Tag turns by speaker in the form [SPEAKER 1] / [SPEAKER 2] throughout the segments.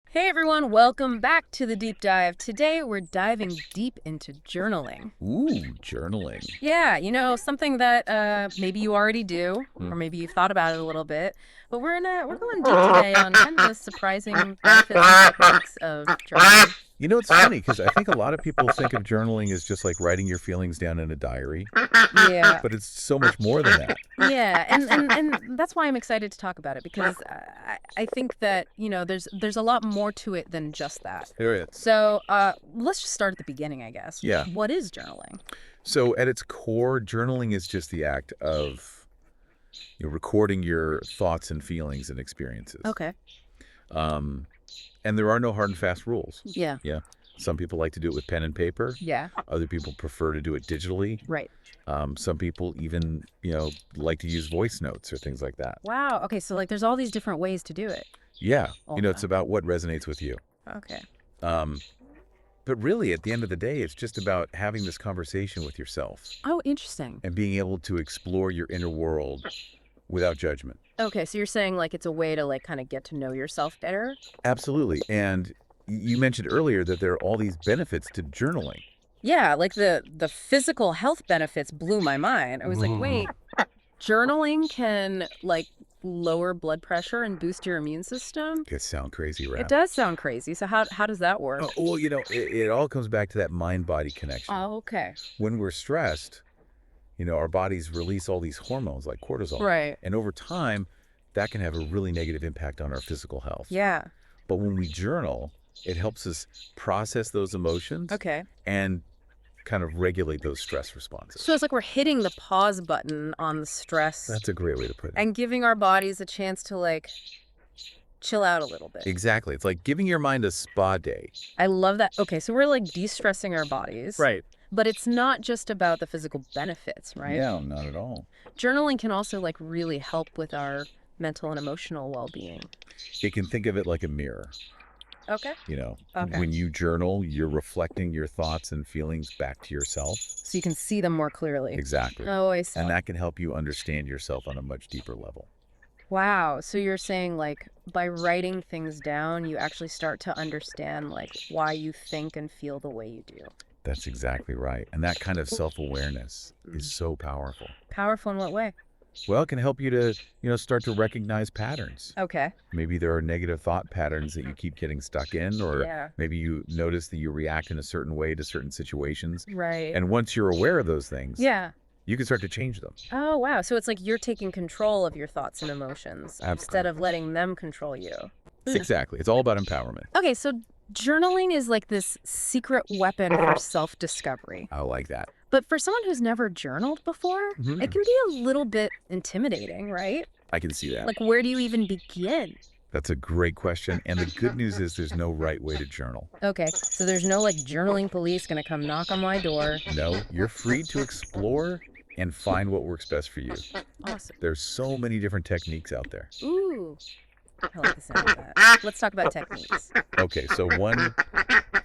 [SPEAKER 1] Hey everyone, welcome back to the deep dive. Today we're diving deep into journaling.
[SPEAKER 2] Ooh, journaling.
[SPEAKER 1] Yeah, something that maybe you already do,
[SPEAKER 2] Hmm.
[SPEAKER 1] or maybe you've thought about it a little bit. But we're going deep today on kind of the surprising benefits and techniques of journaling.
[SPEAKER 2] You know, it's funny because I think a lot of people think of journaling as just like writing your feelings down in a diary,
[SPEAKER 1] Yeah.
[SPEAKER 2] but it's so much more than that.
[SPEAKER 1] Yeah, and that's why I'm excited to talk about it because I think that, there's a lot more to it than just that.
[SPEAKER 2] There it is.
[SPEAKER 1] So, let's just start at the beginning, I guess.
[SPEAKER 2] Yeah.
[SPEAKER 1] What is journaling?
[SPEAKER 2] So at its core, journaling is just the act of recording your thoughts and feelings and experiences.
[SPEAKER 1] Okay.
[SPEAKER 2] Um, and there are no hard and fast rules.
[SPEAKER 1] Yeah.
[SPEAKER 2] Yeah. Some people like to do it with pen and paper.
[SPEAKER 1] Yeah.
[SPEAKER 2] Other people prefer to do it digitally.
[SPEAKER 1] Right.
[SPEAKER 2] Some people even, like to use voice notes or things like that.
[SPEAKER 1] Wow. Okay, so there's all these different ways to do it.
[SPEAKER 2] Yeah.
[SPEAKER 1] Okay.
[SPEAKER 2] It's about what resonates with you.
[SPEAKER 1] Okay.
[SPEAKER 2] Um, but really, at the end of the day, it's just about having this conversation with yourself
[SPEAKER 1] Oh, interesting.
[SPEAKER 2] and being able to explore your inner world without judgment.
[SPEAKER 1] Okay, so you're saying it's a way to kind of get to know yourself better?
[SPEAKER 2] Absolutely. And you mentioned earlier that there are all these benefits to journaling.
[SPEAKER 1] Yeah, the physical health benefits blew my mind. I was like, wait, journaling can lower blood pressure and boost your immune system?
[SPEAKER 2] It sounds crazy, right?
[SPEAKER 1] It does sound crazy. So how does that work?
[SPEAKER 2] Oh, well, it all comes back to that mind-body connection.
[SPEAKER 1] Oh, okay.
[SPEAKER 2] When we're stressed, our bodies release all these hormones like cortisol.
[SPEAKER 1] Right.
[SPEAKER 2] And over time, that can have a really negative impact on our physical health.
[SPEAKER 1] Yeah.
[SPEAKER 2] But when we journal, it helps us process those emotions
[SPEAKER 1] Okay.
[SPEAKER 2] and kind of regulate those stress responses.
[SPEAKER 1] So it's like we're hitting the pause button on the stress.
[SPEAKER 2] That's a great way to put it.
[SPEAKER 1] And giving our bodies a chance to chill out a little bit.
[SPEAKER 2] Exactly. It's like giving your mind a spa day.
[SPEAKER 1] I love that. Okay, so we're de-stressing our bodies.
[SPEAKER 2] Right.
[SPEAKER 1] But it's not just about the physical benefits, right?
[SPEAKER 2] No, not at all.
[SPEAKER 1] Journaling can also really help with our mental and emotional well-being.
[SPEAKER 2] You can think of it like a mirror.
[SPEAKER 1] Okay. Okay.
[SPEAKER 2] When you journal, you're reflecting your thoughts and feelings back to yourself.
[SPEAKER 1] So you can see them more clearly.
[SPEAKER 2] Exactly.
[SPEAKER 1] Oh, I see.
[SPEAKER 2] And that can help you understand yourself on a much deeper level.
[SPEAKER 1] Wow. So you're saying by writing things down, you actually start to understand why you think and feel the way you do.
[SPEAKER 2] That's exactly right. And that kind of self-awareness is so powerful.
[SPEAKER 1] Powerful in what way?
[SPEAKER 2] Well, it can help you to, start to recognize patterns.
[SPEAKER 1] Okay.
[SPEAKER 2] Maybe there are negative thought patterns that you keep getting stuck in, or
[SPEAKER 1] Yeah.
[SPEAKER 2] maybe you notice that you react in a certain way to certain situations.
[SPEAKER 1] Right.
[SPEAKER 2] And once you're aware of those things,
[SPEAKER 1] Yeah.
[SPEAKER 2] you can start to change them.
[SPEAKER 1] Oh, wow. So it's you're taking control of your thoughts and emotions instead of letting them control you.
[SPEAKER 2] Exactly. It's all about empowerment.
[SPEAKER 1] Okay, so journaling is this secret weapon for self-discovery.
[SPEAKER 2] I like that.
[SPEAKER 1] But for someone who's never journaled before, it can be a little bit intimidating, right?
[SPEAKER 2] I can see that.
[SPEAKER 1] Where do you even begin?
[SPEAKER 2] That's a great question. And the good news is there's no right way to journal.
[SPEAKER 1] Okay, so there's no journaling police gonna come knock on my door.
[SPEAKER 2] No, you're free to explore and find what works best for you.
[SPEAKER 1] Awesome.
[SPEAKER 2] There's so many different techniques out there.
[SPEAKER 1] Ooh, I like the sound of that. Let's talk about techniques.
[SPEAKER 2] Okay, so one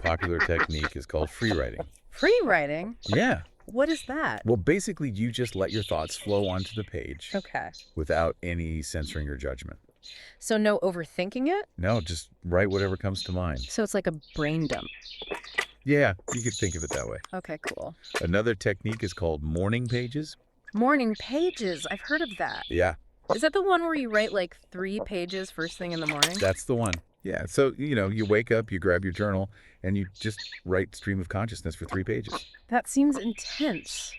[SPEAKER 2] popular technique is called free writing.
[SPEAKER 1] Free writing?
[SPEAKER 2] Yeah.
[SPEAKER 1] What is that?
[SPEAKER 2] Well, basically, you just let your thoughts flow onto the page
[SPEAKER 1] Okay.
[SPEAKER 2] without any censoring or judgment.
[SPEAKER 1] So no overthinking it?
[SPEAKER 2] No, just write whatever comes to mind.
[SPEAKER 1] So it's like a brain dump.
[SPEAKER 2] Yeah, you could think of it that way.
[SPEAKER 1] Okay, cool.
[SPEAKER 2] Another technique is called morning pages.
[SPEAKER 1] Morning pages. I've heard of that.
[SPEAKER 2] Yeah,
[SPEAKER 1] Is that the one where you write 3 pages first thing in the morning?
[SPEAKER 2] that's the one. Yeah, so, you wake up, you grab your journal, and you just write stream of consciousness for 3 pages.
[SPEAKER 1] That seems intense.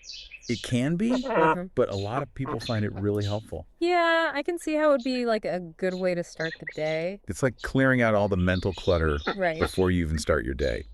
[SPEAKER 2] It can be,
[SPEAKER 1] Mhm.
[SPEAKER 2] but a lot of people find it really helpful.
[SPEAKER 1] Yeah, I can see how it would be a good way to start the day.
[SPEAKER 2] It's like clearing out all the mental clutter
[SPEAKER 1] Right.
[SPEAKER 2] before you even start your day.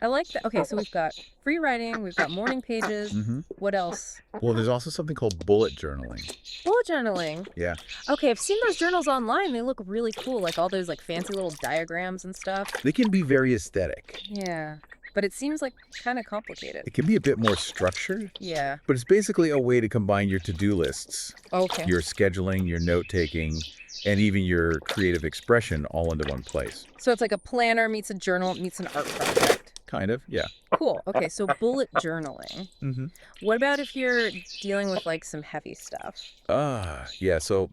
[SPEAKER 1] I like that. Okay, so we've got free writing, we've got morning pages. What else?
[SPEAKER 2] Well, there's also something called bullet journaling.
[SPEAKER 1] Bullet journaling.
[SPEAKER 2] Yeah.
[SPEAKER 1] Okay, I've seen those journals online. They look really cool, all those fancy little diagrams and stuff.
[SPEAKER 2] They can be very aesthetic.
[SPEAKER 1] Yeah, but it seems kind of complicated.
[SPEAKER 2] It can be a bit more structured,
[SPEAKER 1] Yeah.
[SPEAKER 2] but it's basically a way to combine your to-do lists,
[SPEAKER 1] Okay.
[SPEAKER 2] your scheduling, your note-taking, and even your creative expression all into one place.
[SPEAKER 1] So it's like a planner meets a journal meets an art project.
[SPEAKER 2] Kind of, yeah.
[SPEAKER 1] Cool. Okay, so bullet journaling.
[SPEAKER 2] Mm-hmm.
[SPEAKER 1] What about if you're dealing with some heavy stuff?
[SPEAKER 2] Yeah, so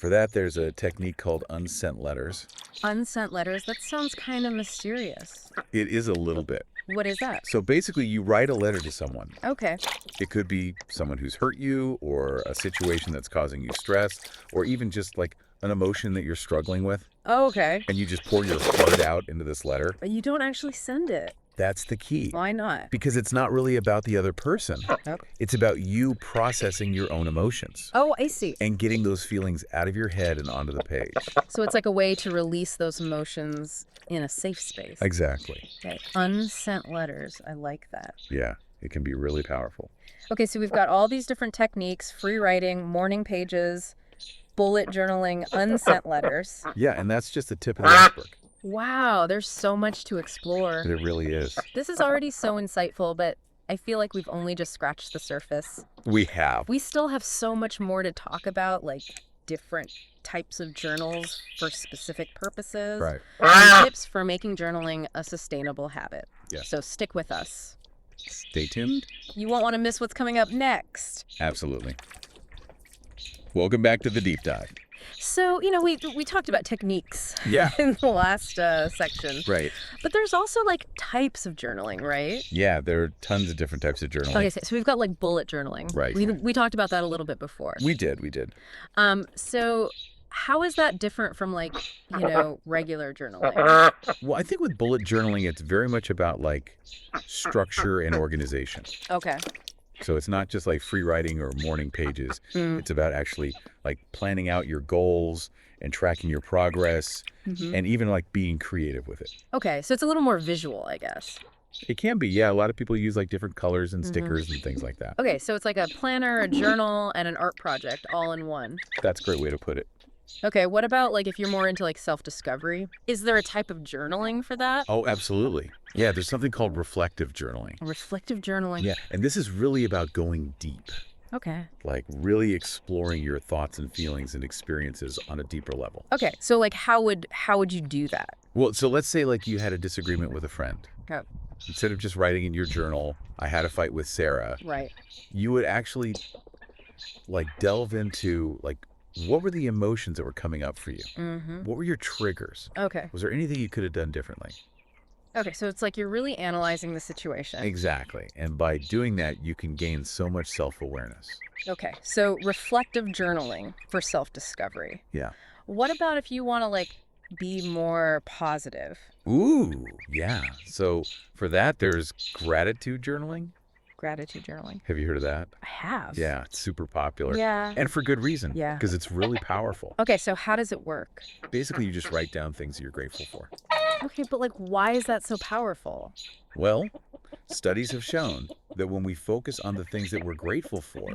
[SPEAKER 2] For that, there's a technique called unsent letters.
[SPEAKER 1] Unsent letters? That sounds kind of mysterious.
[SPEAKER 2] It is a little bit.
[SPEAKER 1] What is that?
[SPEAKER 2] So basically, you write a letter to someone.
[SPEAKER 1] Okay.
[SPEAKER 2] It could be someone who's hurt you, or a situation that's causing you stress, or even just like an emotion that you're struggling with.
[SPEAKER 1] Oh, okay.
[SPEAKER 2] And you just pour your heart out into this letter.
[SPEAKER 1] But you don't actually send it.
[SPEAKER 2] That's the key.
[SPEAKER 1] Why not?
[SPEAKER 2] Because it's not really about the other person.
[SPEAKER 1] Okay.
[SPEAKER 2] It's about you processing your own emotions
[SPEAKER 1] Oh, I see.
[SPEAKER 2] and getting those feelings out of your head and onto the page.
[SPEAKER 1] So it's like a way to release those emotions in a safe space.
[SPEAKER 2] Exactly.
[SPEAKER 1] Okay. Unsent letters. I like that.
[SPEAKER 2] Yeah, it can be really powerful.
[SPEAKER 1] Okay, so we've got all these different techniques: free writing, morning pages, bullet journaling, unsent letters.
[SPEAKER 2] Yeah, and that's just the tip of the iceberg.
[SPEAKER 1] Wow, there's so much to explore.
[SPEAKER 2] It really is.
[SPEAKER 1] This is already so insightful, but I feel like we've only just scratched the surface.
[SPEAKER 2] We have.
[SPEAKER 1] We still have so much more to talk about, like different types of journals for specific purposes.
[SPEAKER 2] Right.
[SPEAKER 1] And tips for making journaling a sustainable habit.
[SPEAKER 2] Yes.
[SPEAKER 1] So stick with us.
[SPEAKER 2] Stay tuned.
[SPEAKER 1] You won't want to miss what's coming up next.
[SPEAKER 2] Absolutely. Welcome back to the deep dive.
[SPEAKER 1] So, we talked about techniques
[SPEAKER 2] Yeah.
[SPEAKER 1] in the last section.
[SPEAKER 2] Right.
[SPEAKER 1] But there's also like types of journaling, right?
[SPEAKER 2] Yeah, there are tons of different types of journaling.
[SPEAKER 1] Okay, so we've got like bullet journaling.
[SPEAKER 2] Right.
[SPEAKER 1] We talked about that a little bit before.
[SPEAKER 2] We did.
[SPEAKER 1] So how is that different from like, regular journaling?
[SPEAKER 2] Well, I think with bullet journaling, it's very much about like structure and organization.
[SPEAKER 1] Okay.
[SPEAKER 2] So it's not just like free writing or morning pages.
[SPEAKER 1] Mm.
[SPEAKER 2] It's about actually like planning out your goals and tracking your progress and even like being creative with it.
[SPEAKER 1] Okay, so it's a little more visual, I guess.
[SPEAKER 2] It can be, yeah. A lot of people use like different colors and stickers and things like that.
[SPEAKER 1] Okay, so it's like a planner, a journal, and an art project all in one.
[SPEAKER 2] That's a great way to put it.
[SPEAKER 1] Okay, what about like if you're more into like self-discovery? Is there a type of journaling for that?
[SPEAKER 2] Oh, absolutely. Yeah, there's something called reflective journaling.
[SPEAKER 1] Reflective journaling.
[SPEAKER 2] Yeah, and this is really about going deep,
[SPEAKER 1] Okay.
[SPEAKER 2] like really exploring your thoughts and feelings and experiences on a deeper level.
[SPEAKER 1] Okay, so like how would you do that?
[SPEAKER 2] Well, so let's say like you had a disagreement with a friend.
[SPEAKER 1] Okay.
[SPEAKER 2] Instead of just writing in your journal, I had a fight with Sarah,
[SPEAKER 1] Right.
[SPEAKER 2] you would actually like delve into like, what were the emotions that were coming up for you?
[SPEAKER 1] Mm-hmm.
[SPEAKER 2] What were your triggers?
[SPEAKER 1] Okay.
[SPEAKER 2] Was there anything you could have done differently?
[SPEAKER 1] Okay, so it's like you're really analyzing the situation.
[SPEAKER 2] Exactly. And by doing that, you can gain so much self-awareness.
[SPEAKER 1] Okay, so reflective journaling for self-discovery.
[SPEAKER 2] Yeah.
[SPEAKER 1] What about if you want to like be more positive?
[SPEAKER 2] Ooh, yeah. So for that, there's gratitude journaling.
[SPEAKER 1] Gratitude journaling.
[SPEAKER 2] Have you heard of that?
[SPEAKER 1] I have.
[SPEAKER 2] Yeah, it's super popular.
[SPEAKER 1] Yeah.
[SPEAKER 2] And for good reason.
[SPEAKER 1] Yeah.
[SPEAKER 2] Because it's really powerful.
[SPEAKER 1] Okay, so how does it work?
[SPEAKER 2] Basically, you just write down things that you're grateful for.
[SPEAKER 1] Okay, but like why is that so powerful?
[SPEAKER 2] Well, studies have shown that when we focus on the things that we're grateful for,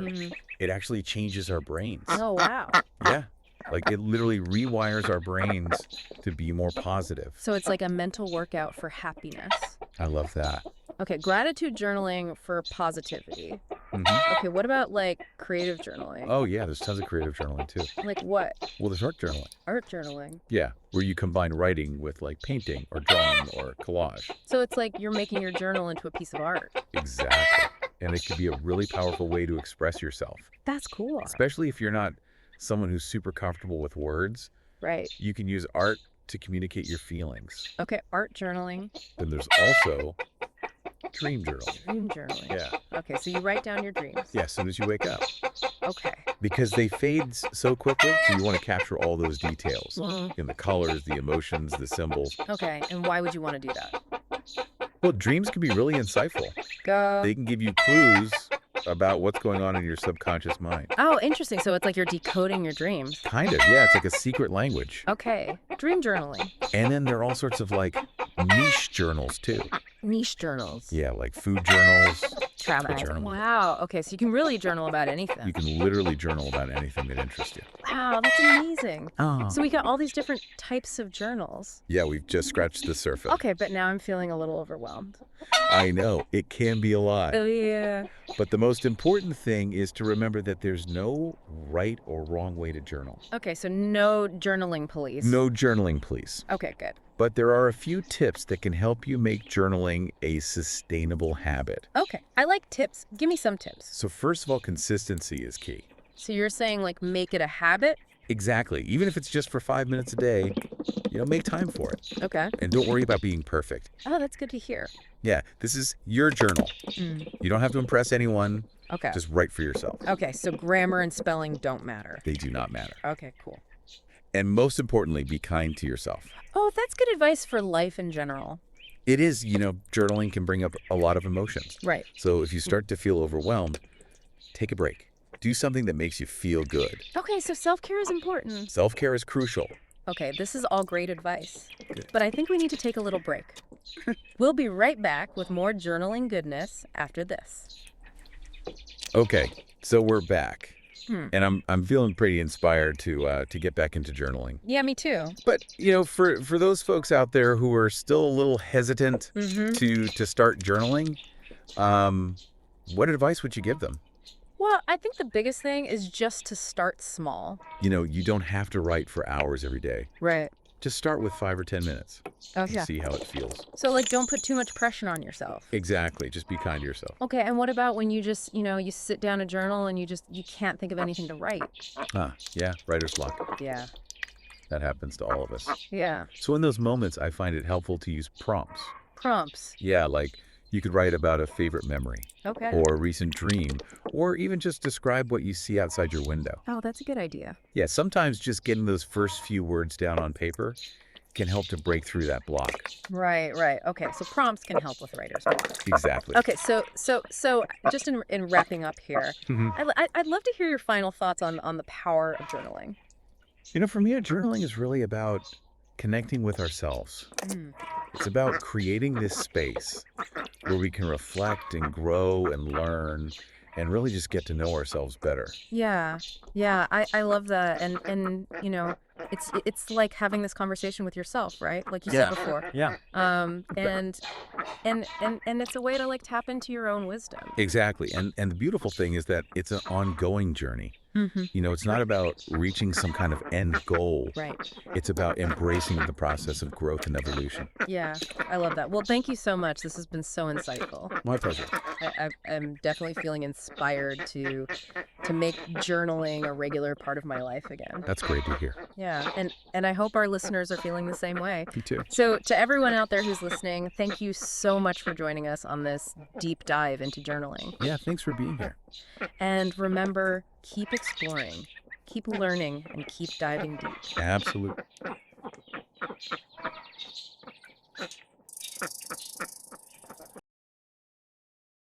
[SPEAKER 2] it actually changes our brains.
[SPEAKER 1] Oh, wow.
[SPEAKER 2] Yeah. Like it literally rewires our brains to be more positive.
[SPEAKER 1] So it's like a mental workout for happiness.
[SPEAKER 2] I love that.
[SPEAKER 1] Okay, gratitude journaling for positivity. Okay, what about like creative journaling?
[SPEAKER 2] Oh, yeah. There's tons of creative journaling too.
[SPEAKER 1] Like what?
[SPEAKER 2] Well, there's art journaling.
[SPEAKER 1] Art journaling.
[SPEAKER 2] Yeah. Where you combine writing with like painting or drawing or collage.
[SPEAKER 1] So it's like you're making your journal into a piece of art.
[SPEAKER 2] Exactly. And it could be a really powerful way to express yourself.
[SPEAKER 1] That's cool.
[SPEAKER 2] Especially if you're not someone who's super comfortable with words.
[SPEAKER 1] Right.
[SPEAKER 2] You can use art to communicate your feelings.
[SPEAKER 1] Okay, art journaling.
[SPEAKER 2] Then there's also dream journaling.
[SPEAKER 1] Dream journaling.
[SPEAKER 2] Yeah.
[SPEAKER 1] Okay, so you write down your dreams.
[SPEAKER 2] Yeah, as soon as you wake up.
[SPEAKER 1] Okay.
[SPEAKER 2] Because they fade so quickly, so you want to capture all those details in the colors, the emotions, the symbols.
[SPEAKER 1] Okay, and why would you want to do that?
[SPEAKER 2] Well, dreams can be really insightful.
[SPEAKER 1] Go.
[SPEAKER 2] They can give you clues about what's going on in your subconscious mind.
[SPEAKER 1] Oh, interesting. So it's like you're decoding your dreams.
[SPEAKER 2] Kind of, yeah. It's like a secret language.
[SPEAKER 1] Okay. Dream journaling.
[SPEAKER 2] And then there are all sorts of like niche journals too.
[SPEAKER 1] Niche journals.
[SPEAKER 2] Yeah, like food journals.
[SPEAKER 1] Travel.
[SPEAKER 2] journal.
[SPEAKER 1] Wow. Okay, so you can really journal about anything.
[SPEAKER 2] You can literally journal about anything that interests you.
[SPEAKER 1] Wow, that's amazing.
[SPEAKER 2] Oh.
[SPEAKER 1] So we got all these different types of journals.
[SPEAKER 2] Yeah, we've just scratched the surface.
[SPEAKER 1] Okay, but now I'm feeling a little overwhelmed.
[SPEAKER 2] I know. It can be a lot.
[SPEAKER 1] Oh, yeah.
[SPEAKER 2] But the most important thing is to remember that there's no right or wrong way to journal.
[SPEAKER 1] Okay, so no journaling police.
[SPEAKER 2] No journaling, please.
[SPEAKER 1] Okay, good.
[SPEAKER 2] But there are a few tips that can help you make journaling a sustainable habit.
[SPEAKER 1] Okay, I like tips. Give me some tips.
[SPEAKER 2] So first of all, consistency is key.
[SPEAKER 1] So you're saying like make it a habit?
[SPEAKER 2] Exactly. Even if it's just for 5 minutes a day, make time for it.
[SPEAKER 1] Okay.
[SPEAKER 2] And don't worry about being perfect.
[SPEAKER 1] Oh, that's good to hear.
[SPEAKER 2] Yeah, this is your journal.
[SPEAKER 1] Mm.
[SPEAKER 2] You don't have to impress anyone.
[SPEAKER 1] Okay.
[SPEAKER 2] Just write for yourself.
[SPEAKER 1] Okay, so grammar and spelling don't matter.
[SPEAKER 2] They do not matter.
[SPEAKER 1] Okay, cool.
[SPEAKER 2] And most importantly, be kind to yourself.
[SPEAKER 1] Oh, that's good advice for life in general.
[SPEAKER 2] It is, journaling can bring up a lot of emotions.
[SPEAKER 1] Right.
[SPEAKER 2] So if you start to feel overwhelmed, take a break. Do something that makes you feel good.
[SPEAKER 1] Okay, so self-care is important.
[SPEAKER 2] Self-care is crucial.
[SPEAKER 1] Okay, this is all great advice.
[SPEAKER 2] Good.
[SPEAKER 1] But I think we need to take a little break. We'll be right back with more journaling goodness after this.
[SPEAKER 2] Okay, so we're back.
[SPEAKER 1] Hmm.
[SPEAKER 2] And I'm feeling pretty inspired to get back into journaling.
[SPEAKER 1] Yeah, me too.
[SPEAKER 2] But for those folks out there who are still a little hesitant to start journaling, what advice would you give them?
[SPEAKER 1] Well, I think the biggest thing is just to start small.
[SPEAKER 2] You don't have to write for hours every day.
[SPEAKER 1] Right.
[SPEAKER 2] Just start with 5 or 10 minutes.
[SPEAKER 1] Oh,
[SPEAKER 2] And
[SPEAKER 1] yeah.
[SPEAKER 2] see how it feels.
[SPEAKER 1] So, don't put too much pressure on yourself.
[SPEAKER 2] Exactly. Just be kind to yourself.
[SPEAKER 1] Okay, and what about when you just, you sit down a journal and you can't think of anything to write?
[SPEAKER 2] Yeah, writer's block.
[SPEAKER 1] Yeah.
[SPEAKER 2] That happens to all of us.
[SPEAKER 1] Yeah.
[SPEAKER 2] So in those moments, I find it helpful to use prompts.
[SPEAKER 1] Prompts.
[SPEAKER 2] Yeah, like you could write about a favorite memory
[SPEAKER 1] Okay.
[SPEAKER 2] or a recent dream, or even just describe what you see outside your window.
[SPEAKER 1] Oh, that's a good idea.
[SPEAKER 2] Yeah, sometimes just getting those first few words down on paper can help to break through that block.
[SPEAKER 1] Right. Okay, so prompts can help with writer's block.
[SPEAKER 2] Exactly.
[SPEAKER 1] Okay, so just in wrapping up here, I'd love to hear your final thoughts on the power of journaling.
[SPEAKER 2] For me, journaling is really about connecting with ourselves.
[SPEAKER 1] Mm.
[SPEAKER 2] It's about creating this space where we can reflect and grow and learn and really just get to know ourselves better.
[SPEAKER 1] Yeah, I love that, and it's like having this conversation with yourself, right? Like you said before.
[SPEAKER 2] Yeah.
[SPEAKER 1] And it's a way to tap into your own wisdom.
[SPEAKER 2] Exactly. And the beautiful thing is that it's an ongoing journey.
[SPEAKER 1] Mm-hmm.
[SPEAKER 2] It's not about reaching some kind of end goal.
[SPEAKER 1] Right.
[SPEAKER 2] It's about embracing the process of growth and evolution.
[SPEAKER 1] Yeah, I love that. Well, thank you so much. This has been so insightful.
[SPEAKER 2] My pleasure.
[SPEAKER 1] I'm definitely feeling inspired to make journaling a regular part of my life again.
[SPEAKER 2] That's great to hear.
[SPEAKER 1] Yeah, and I hope our listeners are feeling the same way.
[SPEAKER 2] Me too.
[SPEAKER 1] So to everyone out there who's listening, thank you so much for joining us on this deep dive into journaling.
[SPEAKER 2] Yeah, thanks for being here.
[SPEAKER 1] And remember, keep exploring, keep learning, and keep diving deep.
[SPEAKER 2] Absolutely.